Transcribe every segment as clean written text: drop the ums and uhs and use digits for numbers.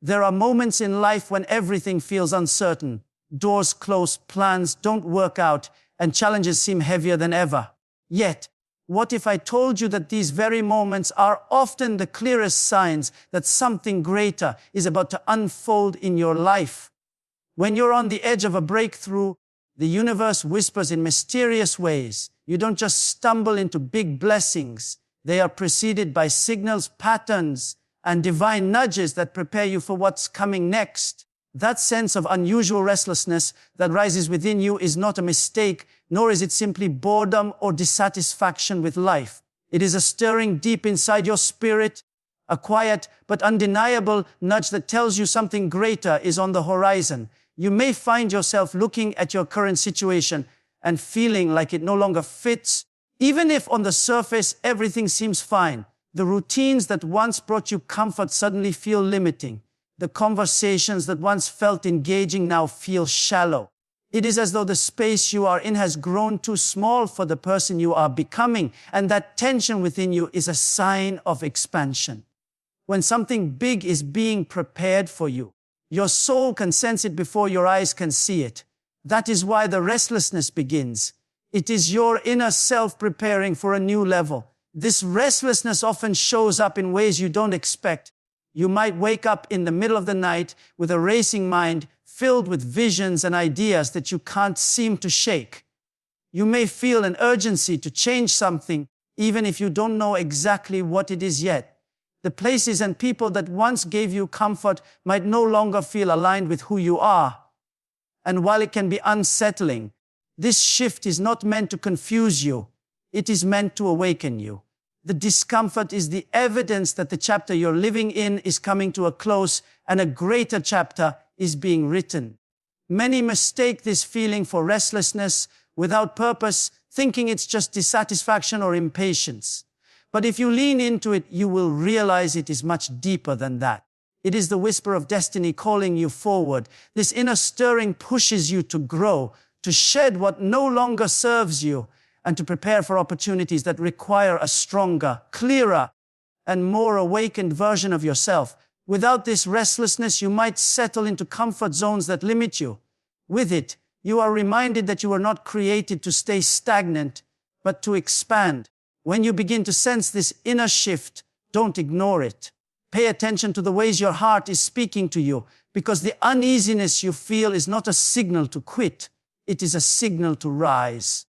There are moments in life when everything feels uncertain. Doors close, plans don't work out, and challenges seem heavier than ever. Yet, what if I told you that these very moments are often the clearest signs that something greater is about to unfold in your life? When you're on the edge of a breakthrough, the universe whispers in mysterious ways. You don't just stumble into big blessings. They are preceded by signals, patterns, and divine nudges that prepare you for what's coming next. That sense of unusual restlessness that rises within you is not a mistake, nor is it simply boredom or dissatisfaction with life. It is a stirring deep inside your spirit, a quiet but undeniable nudge that tells you something greater is on the horizon. You may find yourself looking at your current situation and feeling like it no longer fits. Even if on the surface everything seems fine, the routines that once brought you comfort suddenly feel limiting. The conversations that once felt engaging now feel shallow. It is as though the space you are in has grown too small for the person you are becoming, and that tension within you is a sign of expansion. When something big is being prepared for you, your soul can sense it before your eyes can see it. That is why the restlessness begins. It is your inner self preparing for a new level. This restlessness often shows up in ways you don't expect. You might wake up in the middle of the night with a racing mind filled with visions and ideas that you can't seem to shake. You may feel an urgency to change something, even if you don't know exactly what it is yet. The places and people that once gave you comfort might no longer feel aligned with who you are. And while it can be unsettling, this shift is not meant to confuse you. It is meant to awaken you. The discomfort is the evidence that the chapter you're living in is coming to a close and a greater chapter is being written. Many mistake this feeling for restlessness without purpose, thinking it's just dissatisfaction or impatience. But if you lean into it, you will realize it is much deeper than that. It is the whisper of destiny calling you forward. This inner stirring pushes you to grow, to shed what no longer serves you, and to prepare for opportunities that require a stronger, clearer, and more awakened version of yourself. Without this restlessness, you might settle into comfort zones that limit you. With it, you are reminded that you were not created to stay stagnant, but to expand. When you begin to sense this inner shift, don't ignore it. Pay attention to the ways your heart is speaking to you, because the uneasiness you feel is not a signal to quit. It is a signal to rise.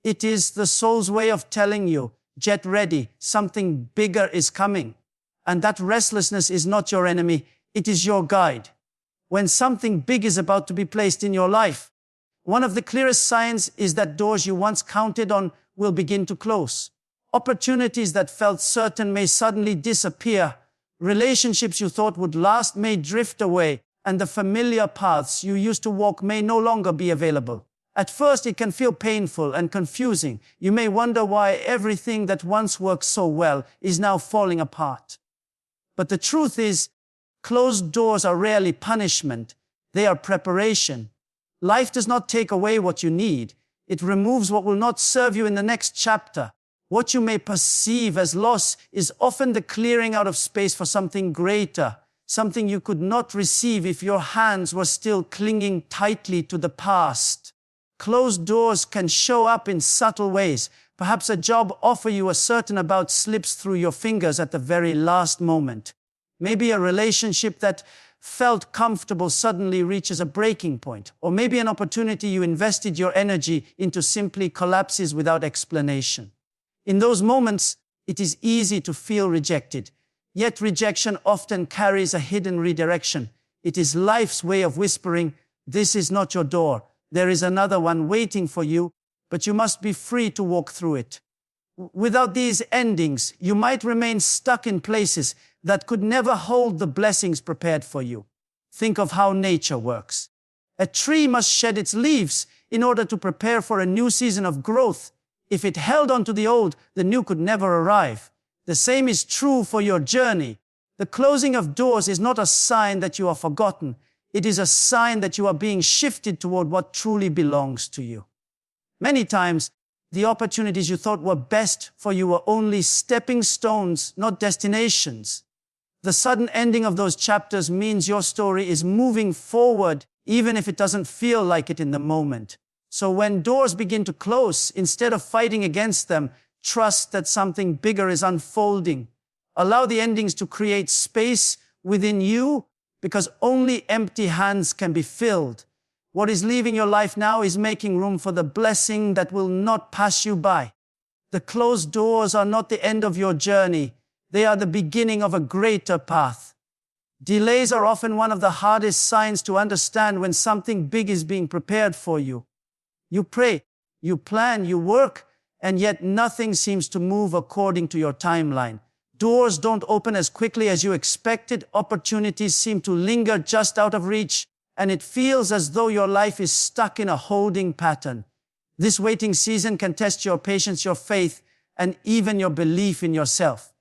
It is the soul's way of telling you, get ready, something bigger is coming. And that restlessness is not your enemy, it is your guide. When something big is about to be placed in your life, one of the clearest signs is that doors you once counted on will begin to close. Opportunities that felt certain may suddenly disappear. Relationships you thought would last may drift away, and the familiar paths you used to walk may no longer be available. At first, it can feel painful and confusing. You may wonder why everything that once worked so well is now falling apart. But the truth is, closed doors are rarely punishment. They are preparation. Life does not take away what you need. It removes what will not serve you in the next chapter. What you may perceive as loss is often the clearing out of space for something greater, something you could not receive if your hands were still clinging tightly to the past. Closed doors can show up in subtle ways. Perhaps a job offer you are certain about slips through your fingers at the very last moment. Maybe a relationship that felt comfortable suddenly reaches a breaking point. Or maybe an opportunity you invested your energy into simply collapses without explanation. In those moments, it is easy to feel rejected. Yet rejection often carries a hidden redirection. It is life's way of whispering, this is not your door. There is another one waiting for you, but you must be free to walk through it. Without these endings, you might remain stuck in places that could never hold the blessings prepared for you. Think of how nature works. A tree must shed its leaves in order to prepare for a new season of growth. If it held on to the old, the new could never arrive. The same is true for your journey. The closing of doors is not a sign that you are forgotten. It is a sign that you are being shifted toward what truly belongs to you. Many times, the opportunities you thought were best for you were only stepping stones, not destinations. The sudden ending of those chapters means your story is moving forward, even if it doesn't feel like it in the moment. So when doors begin to close, instead of fighting against them, trust that something bigger is unfolding. Allow the endings to create space within you, because only empty hands can be filled. What is leaving your life now is making room for the blessing that will not pass you by. The closed doors are not the end of your journey. They are the beginning of a greater path. Delays are often one of the hardest signs to understand when something big is being prepared for you. You pray, you plan, you work, and yet nothing seems to move according to your timeline. Doors don't open as quickly as you expected. Opportunities seem to linger just out of reach, and it feels as though your life is stuck in a holding pattern. This waiting season can test your patience, your faith, and even your belief in yourself.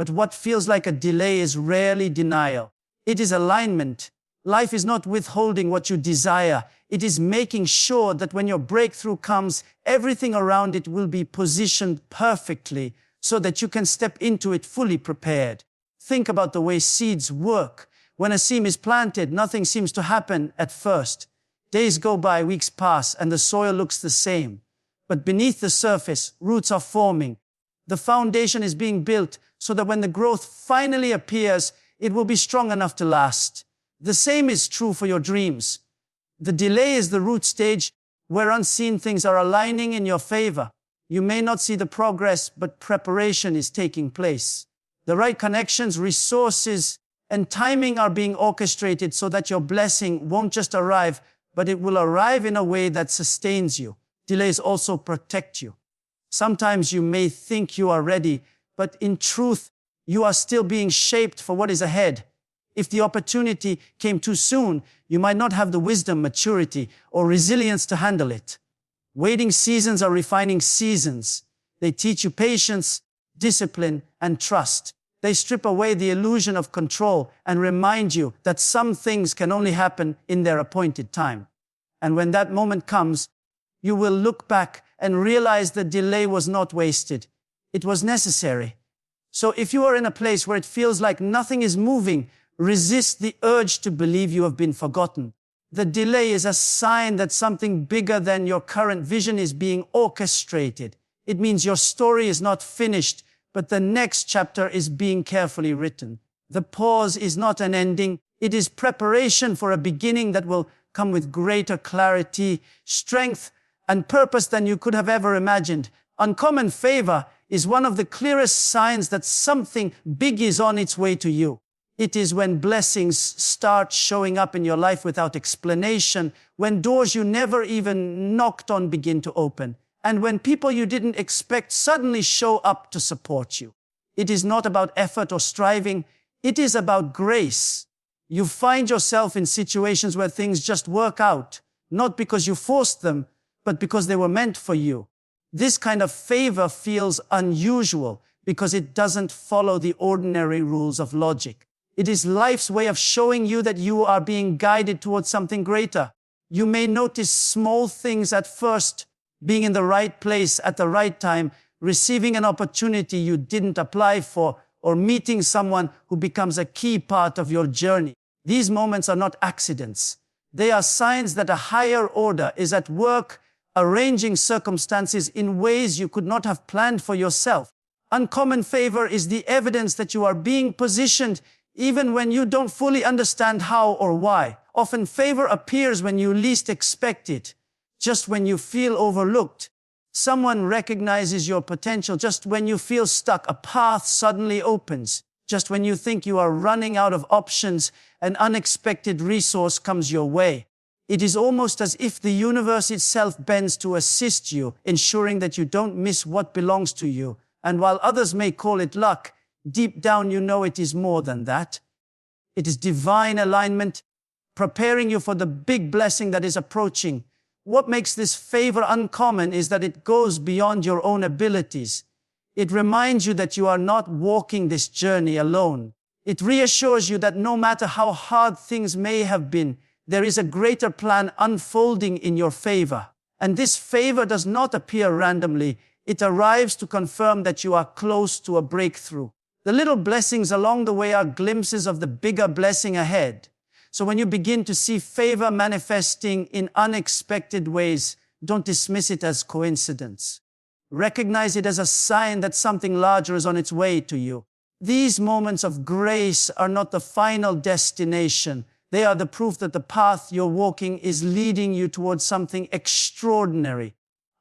But what feels like a delay is rarely denial. It is alignment. Life is not withholding what you desire. It is making sure that when your breakthrough comes, everything around it will be positioned perfectly so that you can step into it fully prepared. Think about the way seeds work. When a seed is planted, nothing seems to happen at first. Days go by, weeks pass, and the soil looks the same. But beneath the surface, roots are forming. The foundation is being built so that when the growth finally appears, it will be strong enough to last. The same is true for your dreams. The delay is the root stage where unseen things are aligning in your favor. You may not see the progress, but preparation is taking place. The right connections, resources, and timing are being orchestrated so that your blessing won't just arrive, but it will arrive in a way that sustains you. Delays also protect you. Sometimes you may think you are ready, but in truth, you are still being shaped for what is ahead. If the opportunity came too soon, you might not have the wisdom, maturity, or resilience to handle it. Waiting seasons are refining seasons. They teach you patience, discipline, and trust. They strip away the illusion of control and remind you that some things can only happen in their appointed time. And when that moment comes, you will look back and realize the delay was not wasted. It was necessary. So if you are in a place where it feels like nothing is moving, resist the urge to believe you have been forgotten. The delay is a sign that something bigger than your current vision is being orchestrated. It means your story is not finished, but the next chapter is being carefully written. The pause is not an ending. It is preparation for a beginning that will come with greater clarity, strength, and purpose than you could have ever imagined. Uncommon favor is one of the clearest signs that something big is on its way to you. It is when blessings start showing up in your life without explanation, when doors you never even knocked on begin to open, and when people you didn't expect suddenly show up to support you. It is not about effort or striving. It is about grace. You find yourself in situations where things just work out, not because you forced them, but because they were meant for you. This kind of favor feels unusual because it doesn't follow the ordinary rules of logic. It is life's way of showing you that you are being guided towards something greater. You may notice small things at first, being in the right place at the right time, receiving an opportunity you didn't apply for, or meeting someone who becomes a key part of your journey. These moments are not accidents. They are signs that a higher order is at work, arranging circumstances in ways you could not have planned for yourself. Uncommon favor is the evidence that you are being positioned even when you don't fully understand how or why. Often favor appears when you least expect it, just when you feel overlooked. Someone recognizes your potential just when you feel stuck. A path suddenly opens. Just when you think you are running out of options, an unexpected resource comes your way. It is almost as if the universe itself bends to assist you, ensuring that you don't miss what belongs to you. And while others may call it luck, deep down you know it is more than that. It is divine alignment, preparing you for the big blessing that is approaching. What makes this favor uncommon is that it goes beyond your own abilities. It reminds you that you are not walking this journey alone. It reassures you that no matter how hard things may have been, there is a greater plan unfolding in your favor. And this favor does not appear randomly. It arrives to confirm that you are close to a breakthrough. The little blessings along the way are glimpses of the bigger blessing ahead. So when you begin to see favor manifesting in unexpected ways, don't dismiss it as coincidence. Recognize it as a sign that something larger is on its way to you. These moments of grace are not the final destination. They are the proof that the path you're walking is leading you towards something extraordinary.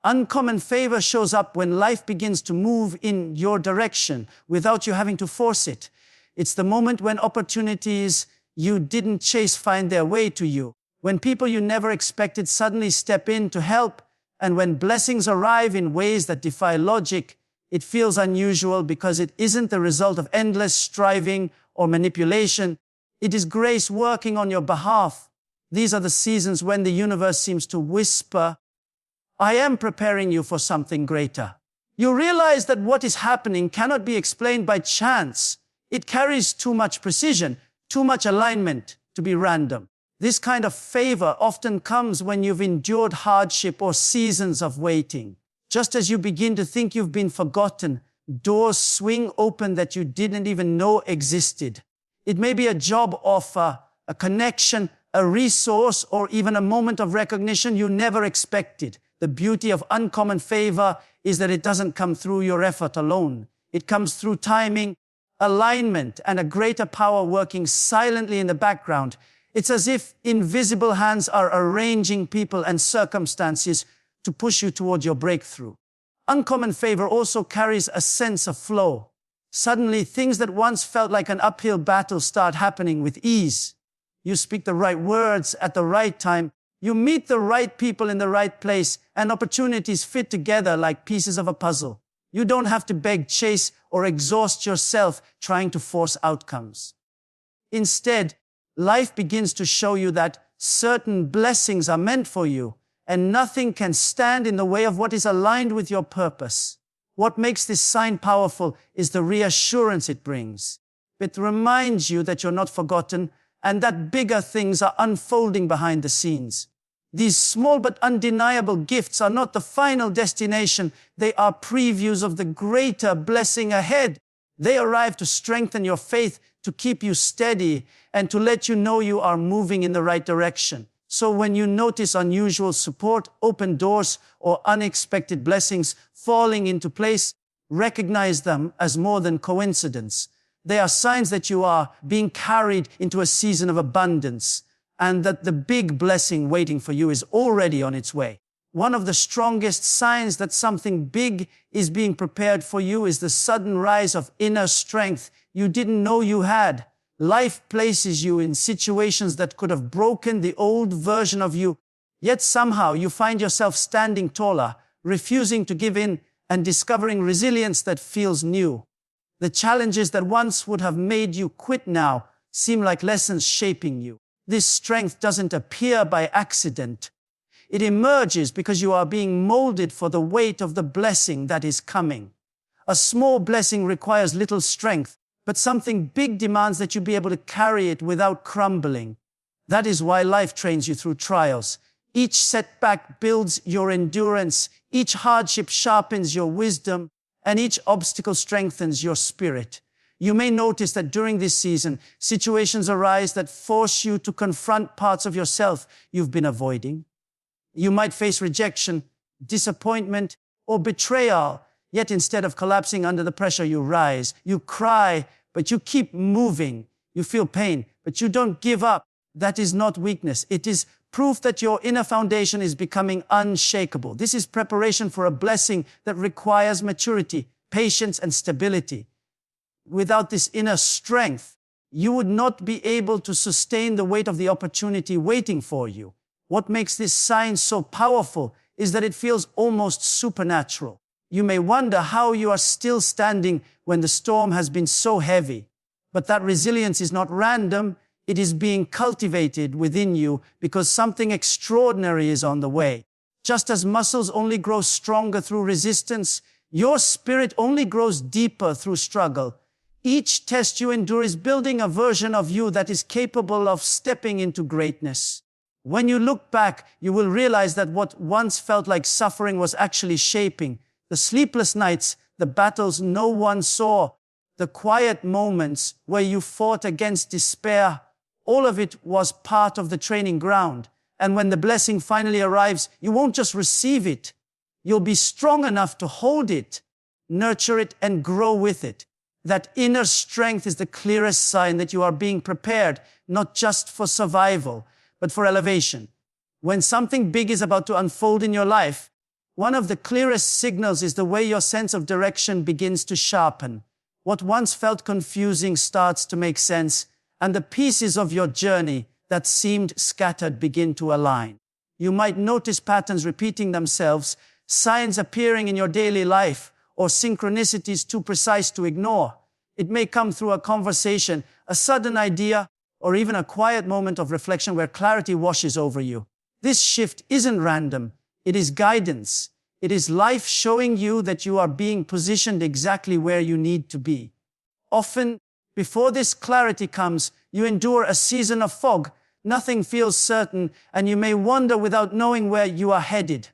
Uncommon favor shows up when life begins to move in your direction without you having to force it. It's the moment when opportunities you didn't chase find their way to you, when people you never expected suddenly step in to help, and when blessings arrive in ways that defy logic. It feels unusual because it isn't the result of endless striving or manipulation. It is grace working on your behalf. These are the seasons when the universe seems to whisper, I am preparing you for something greater. You realize that what is happening cannot be explained by chance. It carries too much precision, too much alignment to be random. This kind of favor often comes when you've endured hardship or seasons of waiting. Just as you begin to think you've been forgotten, doors swing open that you didn't even know existed. It may be a job offer, a connection, a resource, or even a moment of recognition you never expected. The beauty of uncommon favor is that it doesn't come through your effort alone. It comes through timing, alignment, and a greater power working silently in the background. It's as if invisible hands are arranging people and circumstances to push you toward your breakthrough. Uncommon favor also carries a sense of flow. Suddenly, things that once felt like an uphill battle start happening with ease. You speak the right words at the right time. You meet the right people in the right place, and opportunities fit together like pieces of a puzzle. You don't have to beg, chase, or exhaust yourself trying to force outcomes. Instead, life begins to show you that certain blessings are meant for you, and nothing can stand in the way of what is aligned with your purpose. What makes this sign powerful is the reassurance it brings. It reminds you that you're not forgotten and that bigger things are unfolding behind the scenes. These small but undeniable gifts are not the final destination. They are previews of the greater blessing ahead. They arrive to strengthen your faith, to keep you steady, and to let you know you are moving in the right direction. So when you notice unusual support, open doors, or unexpected blessings falling into place, recognize them as more than coincidence. They are signs that you are being carried into a season of abundance, and that the big blessing waiting for you is already on its way. One of the strongest signs that something big is being prepared for you is the sudden rise of inner strength you didn't know you had. Life places you in situations that could have broken the old version of you, yet somehow you find yourself standing taller, refusing to give in, and discovering resilience that feels new. The challenges that once would have made you quit now seem like lessons shaping you. This strength doesn't appear by accident. It emerges because you are being molded for the weight of the blessing that is coming. A small blessing requires little strength, but something big demands that you be able to carry it without crumbling. That is why life trains you through trials. Each setback builds your endurance, each hardship sharpens your wisdom, and each obstacle strengthens your spirit. You may notice that during this season, situations arise that force you to confront parts of yourself you've been avoiding. You might face rejection, disappointment, or betrayal, yet instead of collapsing under the pressure, you rise, you cry, but you keep moving. You feel pain, but you don't give up. That is not weakness. It is proof that your inner foundation is becoming unshakable. This is preparation for a blessing that requires maturity, patience, and stability. Without this inner strength, you would not be able to sustain the weight of the opportunity waiting for you. What makes this sign so powerful is that it feels almost supernatural. You may wonder how you are still standing when the storm has been so heavy. But that resilience is not random. It is being cultivated within you because something extraordinary is on the way. Just as muscles only grow stronger through resistance, your spirit only grows deeper through struggle. Each test you endure is building a version of you that is capable of stepping into greatness. When you look back, you will realize that what once felt like suffering was actually shaping. The sleepless nights, the battles no one saw, the quiet moments where you fought against despair, all of it was part of the training ground. And when the blessing finally arrives, you won't just receive it. You'll be strong enough to hold it, nurture it, and grow with it. That inner strength is the clearest sign that you are being prepared, not just for survival, but for elevation. When something big is about to unfold in your life, one of the clearest signals is the way your sense of direction begins to sharpen. What once felt confusing starts to make sense, and the pieces of your journey that seemed scattered begin to align. You might notice patterns repeating themselves, signs appearing in your daily life, or synchronicities too precise to ignore. It may come through a conversation, a sudden idea, or even a quiet moment of reflection where clarity washes over you. This shift isn't random. It is guidance. It is life showing you that you are being positioned exactly where you need to be. Often, before this clarity comes, you endure a season of fog. Nothing feels certain, and you may wander without knowing where you are headed.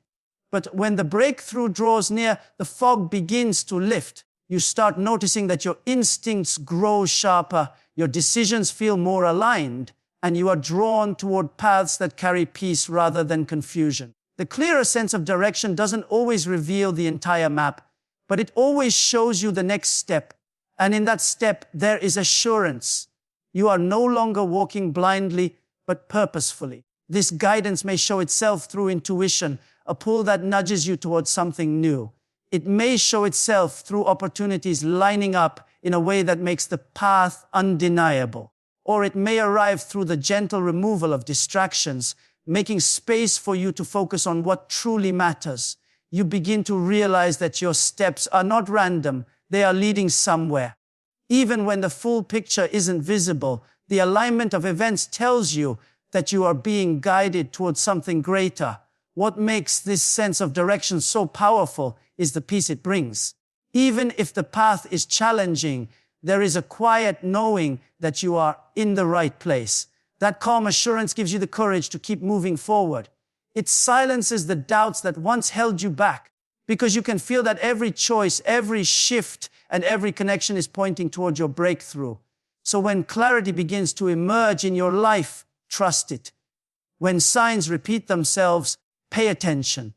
But when the breakthrough draws near, the fog begins to lift. You start noticing that your instincts grow sharper, your decisions feel more aligned, and you are drawn toward paths that carry peace rather than confusion. The clearer sense of direction doesn't always reveal the entire map, but it always shows you the next step. And in that step, there is assurance. You are no longer walking blindly, but purposefully. This guidance may show itself through intuition, a pull that nudges you towards something new. It may show itself through opportunities lining up in a way that makes the path undeniable. Or it may arrive through the gentle removal of distractions, making space for you to focus on what truly matters. You begin to realize that your steps are not random, they are leading somewhere. Even when the full picture isn't visible, the alignment of events tells you that you are being guided towards something greater. What makes this sense of direction so powerful is the peace it brings. Even if the path is challenging, there is a quiet knowing that you are in the right place. That calm assurance gives you the courage to keep moving forward. It silences the doubts that once held you back, because you can feel that every choice, every shift, and every connection is pointing toward your breakthrough. So when clarity begins to emerge in your life, trust it. When signs repeat themselves, pay attention.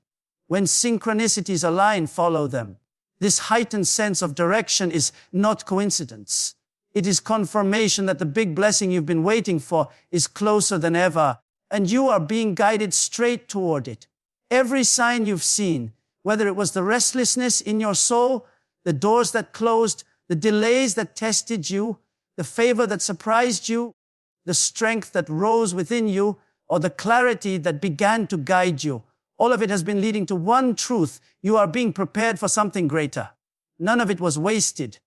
When synchronicities align, follow them. This heightened sense of direction is not coincidence. It is confirmation that the big blessing you've been waiting for is closer than ever, and you are being guided straight toward it. Every sign you've seen, whether it was the restlessness in your soul, the doors that closed, the delays that tested you, the favor that surprised you, the strength that rose within you, or the clarity that began to guide you, all of it has been leading to one truth: you are being prepared for something greater. None of it was wasted.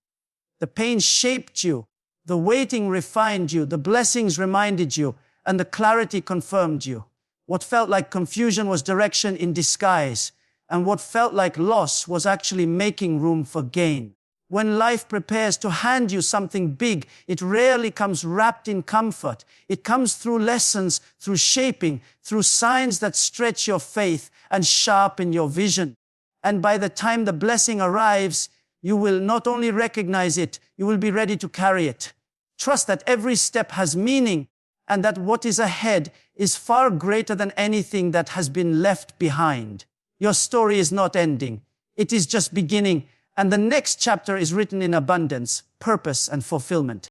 The pain shaped you, the waiting refined you, the blessings reminded you, and the clarity confirmed you. What felt like confusion was direction in disguise, and what felt like loss was actually making room for gain. When life prepares to hand you something big, it rarely comes wrapped in comfort. It comes through lessons, through shaping, through signs that stretch your faith and sharpen your vision. And by the time the blessing arrives, you will not only recognize it, you will be ready to carry it. Trust that every step has meaning, and that what is ahead is far greater than anything that has been left behind. Your story is not ending. It is just beginning. And the next chapter is written in abundance, purpose, and fulfillment.